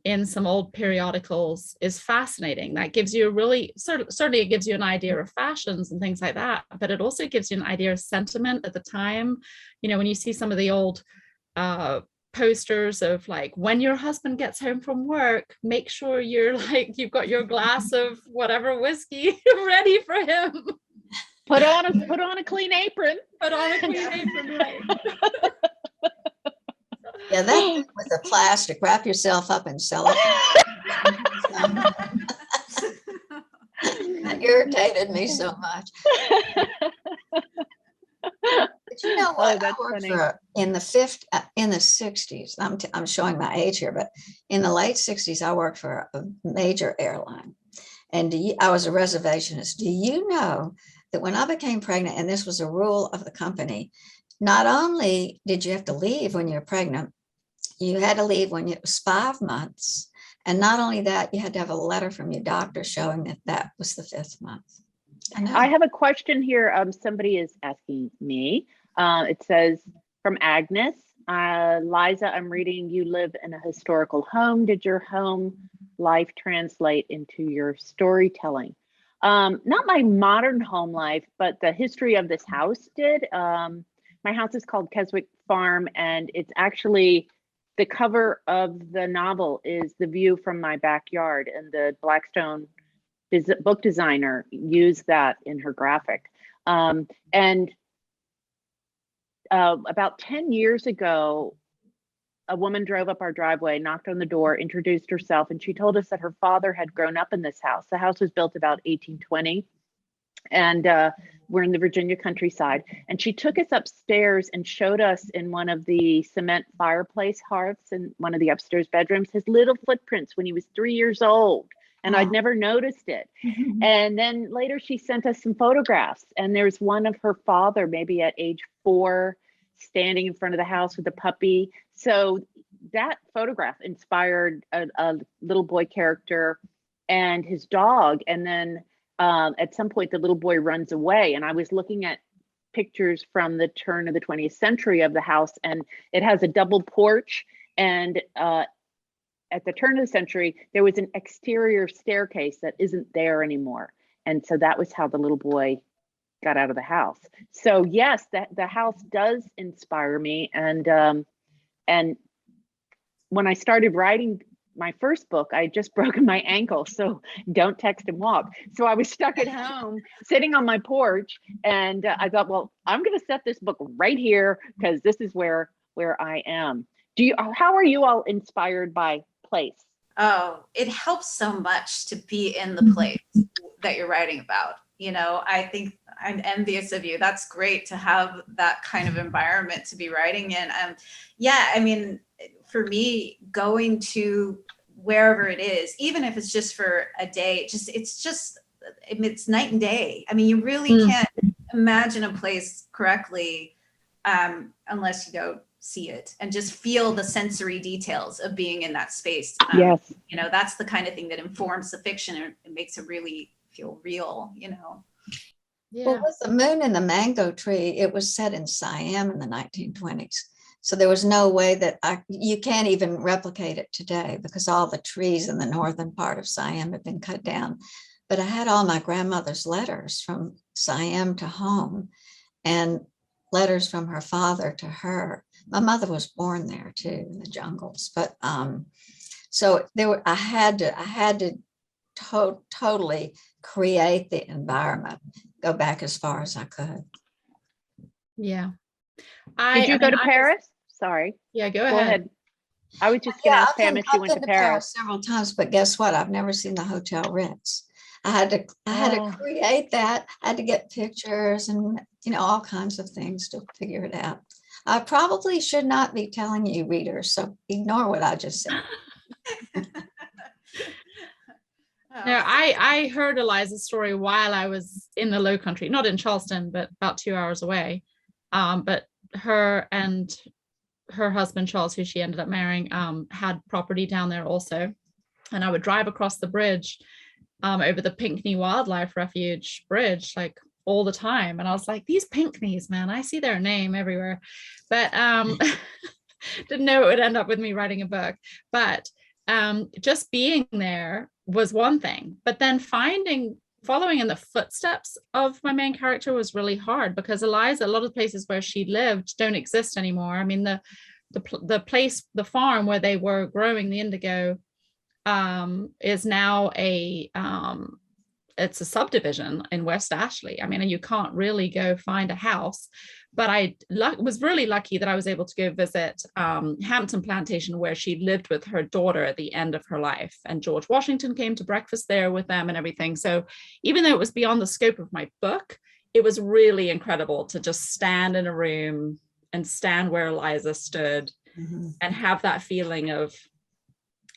Speaker 3: in some old periodicals is fascinating. That gives you certainly it gives you an idea of fashions and things like that, but it also gives you an idea of sentiment at the time. When you see some of the old posters of like, when your husband gets home from work, make sure you've got your glass of whatever whiskey ready for him.
Speaker 4: Put on a clean apron.
Speaker 3: Right.
Speaker 2: Yeah, that with the plastic, wrap yourself up and sell it. That irritated me so much. But you know what? I worked in the 60s. I'm showing my age here, but in the late 60s, I worked for a major airline, and I was a reservationist. Do you know that when I became pregnant, and this was a rule of the company, not only did you have to leave when you were pregnant, you had to leave when it was 5 months, and not only that, you had to have a letter from your doctor showing that was the 5th month.
Speaker 4: I have a question here. Somebody is asking me. It says from Agnes, Liza, I'm reading you live in a historical home. Did your home life translate into your storytelling? Not my modern home life, but the history of this house did. My house is called Keswick Farm, and it's actually the cover of the novel is the view from my backyard, and the Blackstone book designer used that in her graphic. And about 10 years ago, a woman drove up our driveway, knocked on the door, introduced herself, and she told us that her father had grown up in this house. The house was built about 1820, and we're in the Virginia countryside. And she took us upstairs and showed us in one of the cement fireplace hearths in one of the upstairs bedrooms, his little footprints when he was 3 years old. And I'd never noticed it. And then later she sent us some photographs, and there's one of her father, maybe at age 4, standing in front of the house with a puppy. So that photograph inspired a little boy character and his dog. And then at some point, the little boy runs away. And I was looking at pictures from the turn of the 20th century of the house, and it has a double porch. And at the turn of the century, there was an exterior staircase that isn't there anymore. And so that was how the little boy got out of the house. So yes, the house does inspire me. And when I started writing my first book, I had just broken my ankle. So don't text and walk. So I was stuck at home sitting on my porch, and I thought, well, I'm going to set this book right here because this is where I am. How are you all inspired by place?
Speaker 5: Oh, it helps so much to be in the place that you're writing about. I think I'm envious of you. That's great to have that kind of environment to be writing in. Yeah, I mean, for me, going to wherever it is, even if it's just for a day. It's night and day. I mean, you really can't imagine a place correctly unless you go see it and just feel the sensory details of being in that space.
Speaker 4: Yes.
Speaker 5: You know, that's the kind of thing that informs the fiction and it makes it really feel real, you know.
Speaker 3: Yeah.
Speaker 2: Well, with The Moon and the Mango Tree, it was set in Siam in the 1920s. So there was no way that you can't even replicate it today because all the trees in the northern part of Siam have been cut down. But I had all my grandmother's letters from Siam to home and letters from her father to her. My mother was born there too, in the jungles. But so I had to totally create the environment, go back as far as I could.
Speaker 3: Yeah.
Speaker 4: Did you go to Paris? Sorry.
Speaker 3: Yeah, go
Speaker 4: Go
Speaker 3: ahead.
Speaker 4: ahead. I was just going to ask Pam if she
Speaker 2: I've
Speaker 4: went
Speaker 2: been
Speaker 4: to Paris.
Speaker 2: several times, but guess what? I've never seen the Hotel Ritz. I had to create that. I had to get pictures and, you know, all kinds of things to figure it out. I probably should not be telling you, readers, so ignore what I just said.
Speaker 3: No, I heard Eliza's story while I was in the Low Country, not in Charleston, but about 2 hours away. But her and her husband, Charles, who she ended up marrying, had property down there also. And I would drive across the bridge over the Pinckney Wildlife Refuge bridge, like all the time. And I was like, these Pinckneys, man, I see their name everywhere. But didn't know it would end up with me writing a book. But just being there was one thing, but then following in the footsteps of my main character was really hard because Eliza, a lot of the places where she lived don't exist anymore. I mean, the place, the farm where they were growing the indigo is now it's a subdivision in West Ashley. I mean, and you can't really go find a house, but I was really lucky that I was able to go visit Hampton Plantation, where she lived with her daughter at the end of her life. And George Washington came to breakfast there with them and everything. So even though it was beyond the scope of my book, it was really incredible to just stand in a room and stand where Eliza stood and have that feeling of,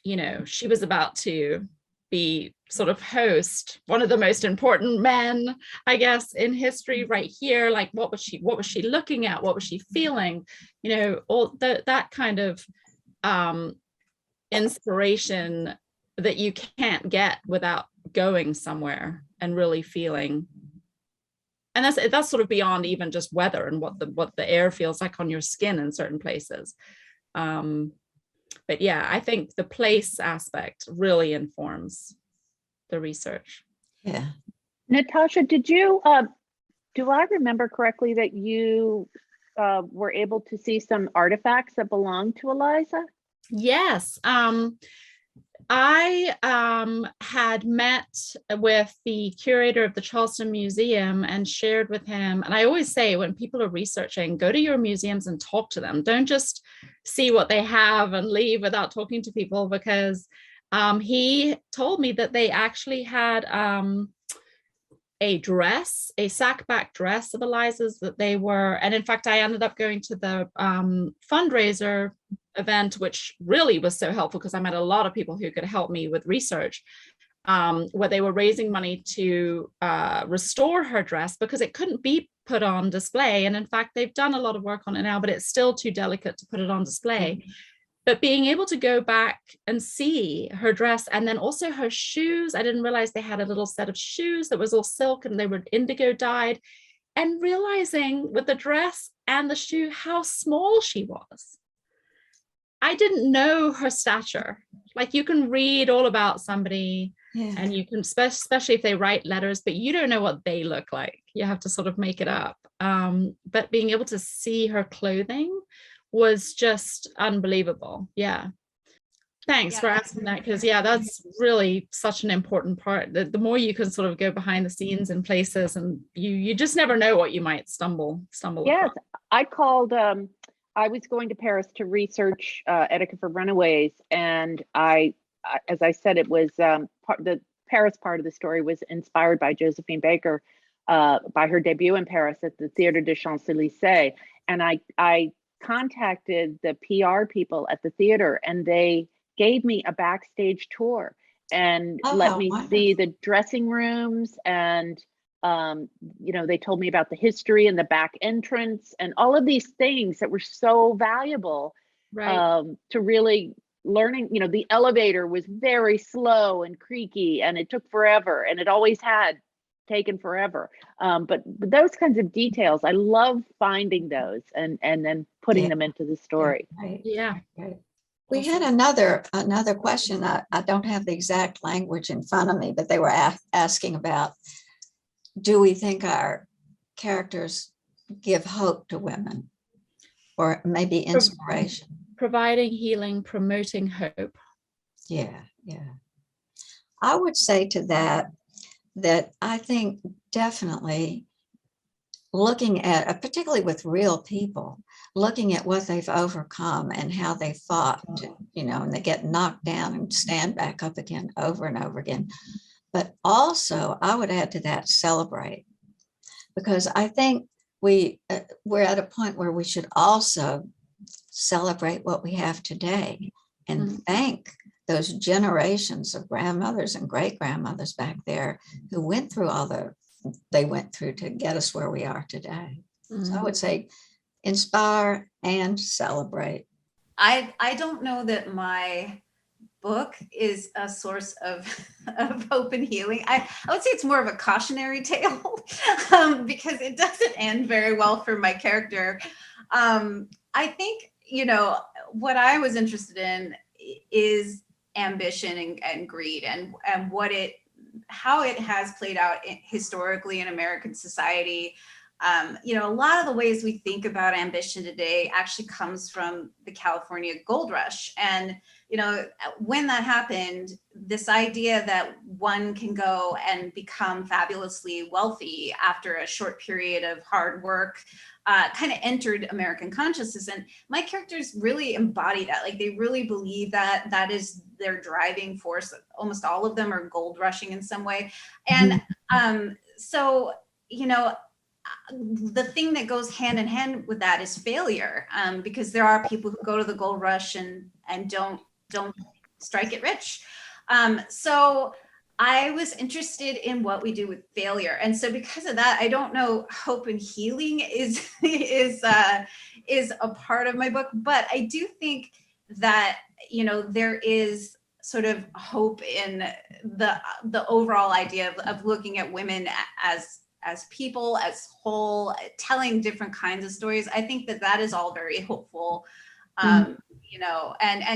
Speaker 3: you know, she was about to be sort of host one of the most important men, I guess, in history right here. Like, what was she looking at? What was she feeling? You know, all that kind of inspiration that you can't get without going somewhere and really feeling. And that's sort of beyond even just weather and what the air feels like on your skin in certain places. But yeah, I think the place aspect really informs the research.
Speaker 2: Yeah.
Speaker 4: Natasha, did you, do I remember correctly that you were able to see some artifacts that belonged to Eliza?
Speaker 3: Yes. I had met with the curator of the Charleston Museum and shared with him. And I always say, when people are researching, go to your museums and talk to them. Don't just see what they have and leave without talking to people, because he told me that they actually had a sackback dress of Eliza's that they were. And in fact, I ended up going to the fundraiser event, which really was so helpful because I met a lot of people who could help me with research, where they were raising money to restore her dress because it couldn't be put on display. And in fact, they've done a lot of work on it now, but it's still too delicate to put it on display. But being able to go back and see her dress, and then also her shoes, I didn't realize they had a little set of shoes that was all silk and they were indigo dyed, and realizing with the dress and the shoe how small she was. I didn't know her stature. Like, you can read all about somebody, and you can, especially if they write letters, but you don't know what they look like. You have to sort of make it up. But being able to see her clothing was just unbelievable. Yeah. Thanks for asking that, because that's really such an important part. The more you can sort of go behind the scenes in places, and you just never know what you might stumble
Speaker 4: Yes,
Speaker 3: across.
Speaker 4: I called, I was going to Paris to research etiquette for runaways, and as I said, it was the Paris part of the story was inspired by Josephine Baker, by her debut in Paris at the Théâtre des Champs-Élysées. And I contacted the PR people at the theater, and they gave me a backstage tour and let me see the dressing rooms, and they told me about the history and the back entrance and all of these things that were so valuable,
Speaker 3: right.
Speaker 4: to really learning. The elevator was very slow and creaky, and it took forever, and it always had taken forever. But those kinds of details, I love finding those and then putting them into the story.
Speaker 2: Right.
Speaker 3: Yeah.
Speaker 2: Right. We had another question. I don't have the exact language in front of me, but they were asking about, do we think our characters give hope to women, or maybe inspiration?
Speaker 3: Providing healing, promoting hope.
Speaker 2: Yeah. I would say to that I think definitely looking at, particularly with real people, looking at what they've overcome and how they fought, and they get knocked down and stand back up again over and over again. But also, I would add to that, celebrate, because I think we're at a point where we should also celebrate what we have today and thank those generations of grandmothers and great grandmothers back there who went through all they went through to get us where we are today. So I would say inspire and celebrate.
Speaker 5: I don't know that my book is a source of hope and healing. I would say it's more of a cautionary tale, because it doesn't end very well for my character. I think, what I was interested in is ambition and greed, and how it has played out historically in American society. A lot of the ways we think about ambition today actually comes from the California gold rush. And, when that happened, this idea that one can go and become fabulously wealthy after a short period of hard work kind of entered American consciousness. And my characters really embody that. Like, they really believe that is their driving force. Almost all of them are gold rushing in some way. And so, the thing that goes hand in hand with that is failure, because there are people who go to the gold rush and don't strike it rich. So I was interested in what we do with failure, and so because of that, I don't know, hope and healing is a part of my book, but I do think that there is sort of hope in the overall idea of looking at women as people, as whole, telling different kinds of stories. I think that is all very hopeful, and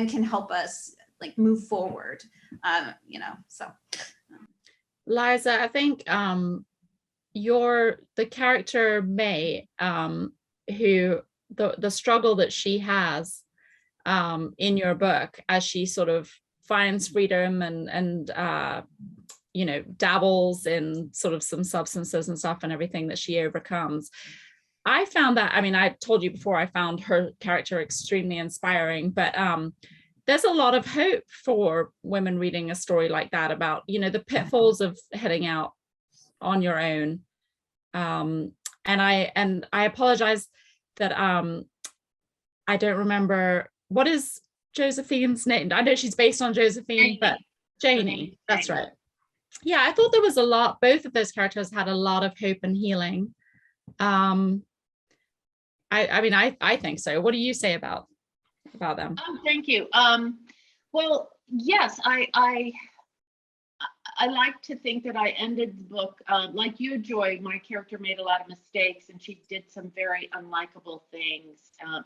Speaker 5: can help us like move forward, so.
Speaker 3: Liza, I think the character May, who the struggle that she has in your book as she sort of finds freedom and dabbles in sort of some substances and stuff and everything that she overcomes. I found that, I told you before, I found her character extremely inspiring, but there's a lot of hope for women reading a story like that about, the pitfalls of heading out on your own. And I apologize that I don't remember, what is Josephine's name? I know she's based on Josephine, but Janie, that's right. Yeah, I thought there was a lot, both of those characters had a lot of hope and healing. I think so. What do you say about them?
Speaker 4: Thank you. Well, yes, I like to think that I ended the book like you, Joy. My character made a lot of mistakes, and she did some very unlikable things.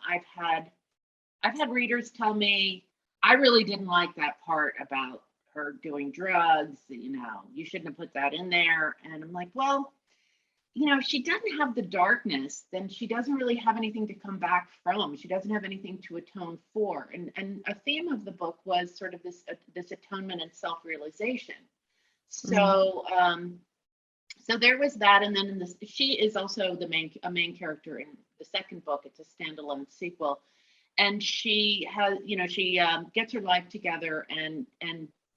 Speaker 4: I've had readers tell me, I really didn't like that part about her doing drugs. You shouldn't have put that in there. And I'm like, well, she doesn't have the darkness, then she doesn't really have anything to come back from. She doesn't have anything to atone for. And a theme of the book was sort of this atonement and self-realization. So so there was that. And then she is also a main character in the second book. It's a standalone sequel. And she has, she gets her life together and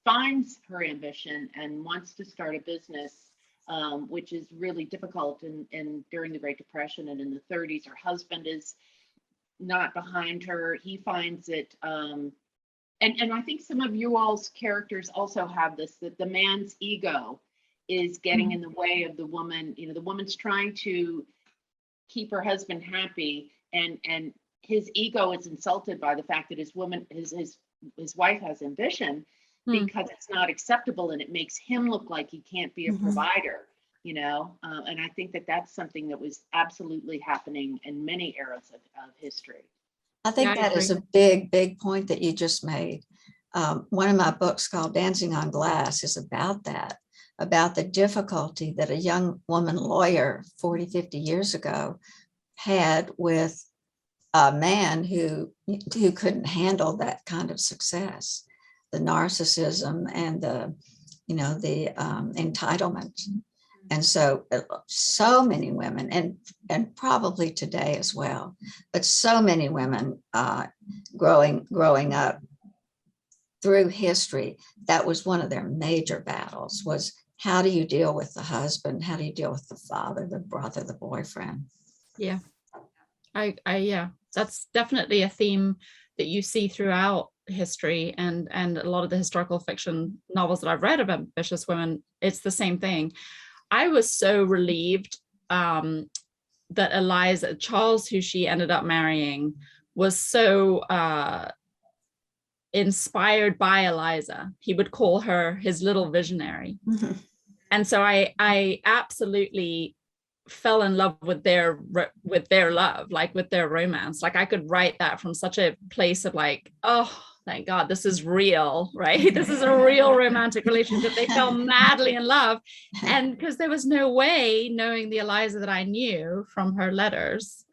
Speaker 4: finds her ambition and wants to start a business, which is really difficult during the Great Depression and in the 30s. Her husband is not behind her. He finds it, and And I think some of you all's characters also have this, that the man's ego is getting in the way of the woman. You know, the woman's trying to keep her husband happy, and his ego is insulted by the fact that his wife has ambition, because it's not acceptable, and it makes him look like he can't be a provider, you know. And I think that that's something that was absolutely happening in many eras of history.
Speaker 2: I think
Speaker 3: Yeah, I
Speaker 2: that is
Speaker 3: agree.
Speaker 2: a big point that you just made. One of my books called Dancing on Glass is about that, about the difficulty that a young woman lawyer 40, 50 years ago had with a man who couldn't handle that kind of success, the narcissism and the entitlement. And so many women, and probably today as well, but so many women growing up through history, that was one of their major battles, was how do you deal with the husband? How do you deal with the father, the brother, the boyfriend?
Speaker 3: Yeah. Yeah, that's definitely a theme that you see throughout history, and a lot of the historical fiction novels that I've read of ambitious women. It's the same thing. I was so relieved that Charles, who she ended up marrying, was so inspired by Eliza. He would call her his little visionary. And so I absolutely fell in love with their love, like with their romance. Like I could write that from such a place of like, oh, thank God, this is real, right? This is a real romantic relationship. They fell madly in love. And because there was no way, knowing the Eliza that I knew from her letters,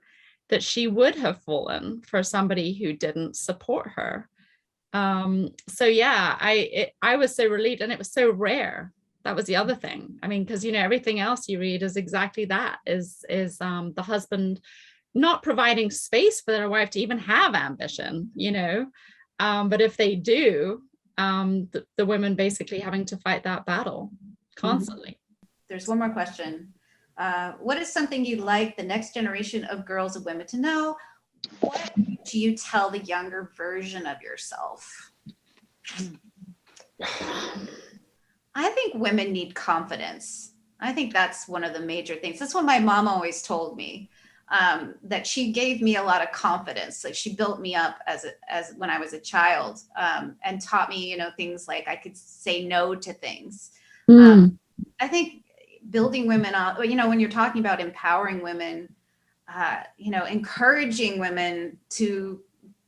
Speaker 3: that she would have fallen for somebody who didn't support her. So yeah, I was so relieved, and it was so rare. That was the other thing. I mean, because, you know, everything else you read is exactly that, is the husband not providing space for their wife to even have ambition, you know. But if they do, the women basically having to fight that battle constantly.
Speaker 5: There's one more question. What is something you'd like the next generation of girls and women to know? What do you tell the younger version of yourself? I think women need confidence. I think that's one of the major things. That's what my mom always told me, that she gave me a lot of confidence. Like she built me up as when I was a child, and taught me, you know, things like I could say no to things. I think building women up, you know, when you're talking about empowering women, you know, encouraging women to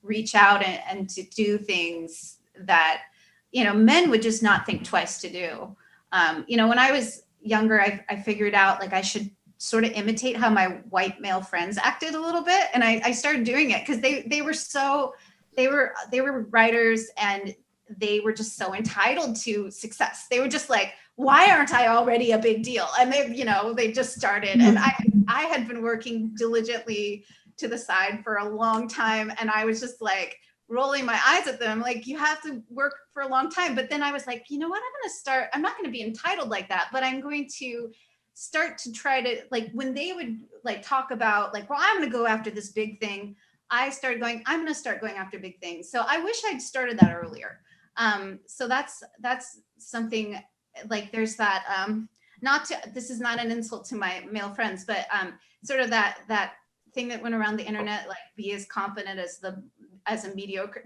Speaker 5: reach out and to do things that, you know, men would just not think twice to do. You know, when I was younger, I figured out like I should sort of imitate how my white male friends acted a little bit. And I started doing it because they were writers, and they were just so entitled to success. They were just like, why aren't I already a big deal? And they just started. And I had been working diligently to the side for a long time. And I was just like rolling my eyes at them. Like, you have to work for a long time. But then I was like, you know what, I'm not going to be entitled like that, but I'm going to start to try to, like, when they would like talk about like, well, I'm going to go after this big thing, I started going, I'm going to start going after big things. So I wish I'd started that earlier. So that's something, like, there's that, this is not an insult to my male friends, but sort of that thing that went around the internet, like, be as confident as a mediocre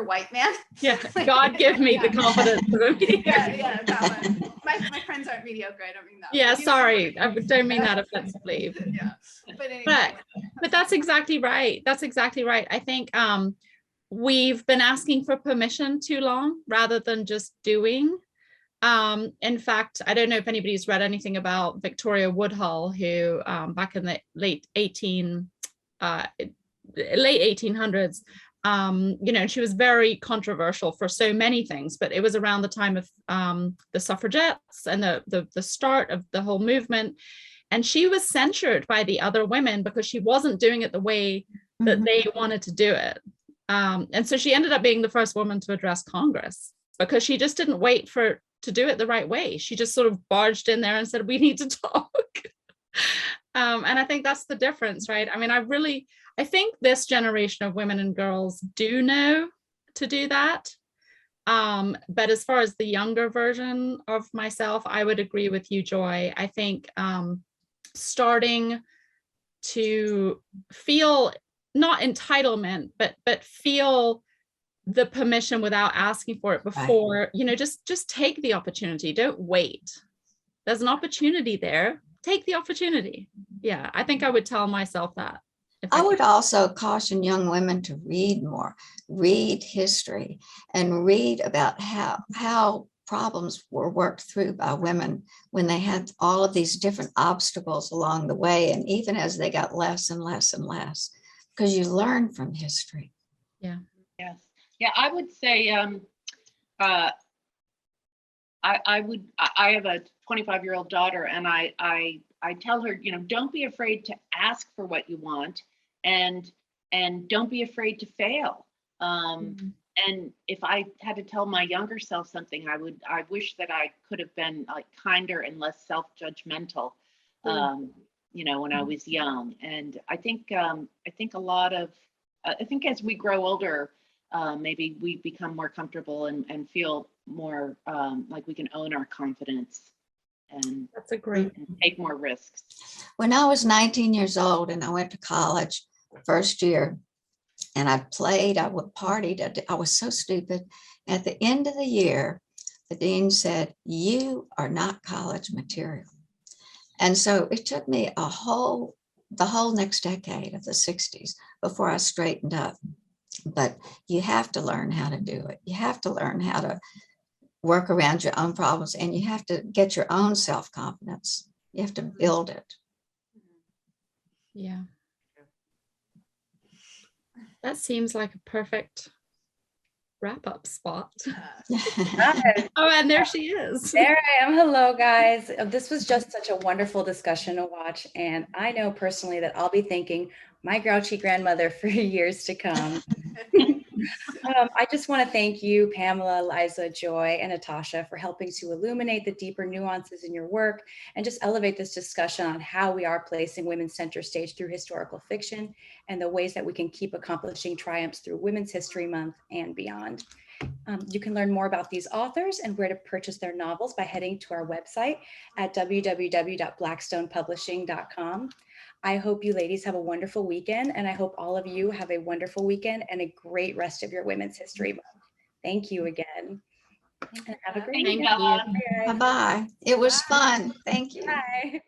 Speaker 5: white man.
Speaker 3: Yeah, God give me the confidence of a mediocre.
Speaker 5: Yeah, that one. My friends aren't mediocre, I don't mean that.
Speaker 3: Yeah, sorry, I don't mean that offensively.
Speaker 5: Yeah, but anyway.
Speaker 3: But that's exactly right. That's exactly right. I think we've been asking for permission too long rather than just doing. In fact, I don't know if anybody's read anything about Victoria Woodhull, who back in the late 1800s, you know, she was very controversial for so many things, but it was around the time of the suffragettes and the start of the whole movement. And she was censured by the other women because she wasn't doing it the way that they wanted to do it. And so she ended up being the first woman to address Congress because she just didn't wait to do it the right way. She just sort of barged in there and said, we need to talk. And I think that's the difference, right? I mean, I think this generation of women and girls do know to do that. But as far as the younger version of myself, I would agree with you, Joy. I think starting to feel not entitlement, but feel the permission without asking for it before, you know, just take the opportunity. Don't wait. There's an opportunity there. Take the opportunity. Yeah, I think I would tell myself that.
Speaker 2: I would also caution young women to read more, read history, and read about how problems were worked through by women when they had all of these different obstacles along the way, and even as they got less and less and less, because you learn from history.
Speaker 3: Yeah.
Speaker 4: Yes. Yeah, I would say I have a 25-year-old daughter, and I tell her, you know, don't be afraid to ask for what you want, and don't be afraid to fail. And if I had to tell my younger self something, I wish that I could have been like kinder and less self-judgmental, you know, when I was young. And I think a lot of, I think as we grow older, maybe we become more comfortable and feel more like we can own our confidence and
Speaker 3: That's a great
Speaker 4: and take more risks.
Speaker 2: When I was 19 years old and I went to college first year, and I played, I would partied, I was so stupid. At the end of the year, the dean said, "You are not college material." And so it took me the whole next decade of the 60s before I straightened up. But you have to learn how to do it. You have to learn how to work around your own problems, and you have to get your own self-confidence. You have to build it.
Speaker 3: Yeah. That seems like a perfect wrap-up spot. Oh, and there she is.
Speaker 1: There I am. Hello, guys. This was just such a wonderful discussion to watch. And I know personally that I'll be thanking my grouchy grandmother for years to come. I just want to thank you, Pamela, Liza, Joy, and Natasha for helping to illuminate the deeper nuances in your work and just elevate this discussion on how we are placing women center stage through historical fiction and the ways that we can keep accomplishing triumphs through Women's History Month and beyond. You can learn more about these authors and where to purchase their novels by heading to our website at www.blackstonepublishing.com. I hope you ladies have a wonderful weekend, and I hope all of you have a wonderful weekend and a great rest of your Women's History Month. Thank you again. And have a great
Speaker 3: Thank
Speaker 1: weekend.
Speaker 3: you.
Speaker 2: Bye-bye. It was fun. Thank you.
Speaker 1: Bye.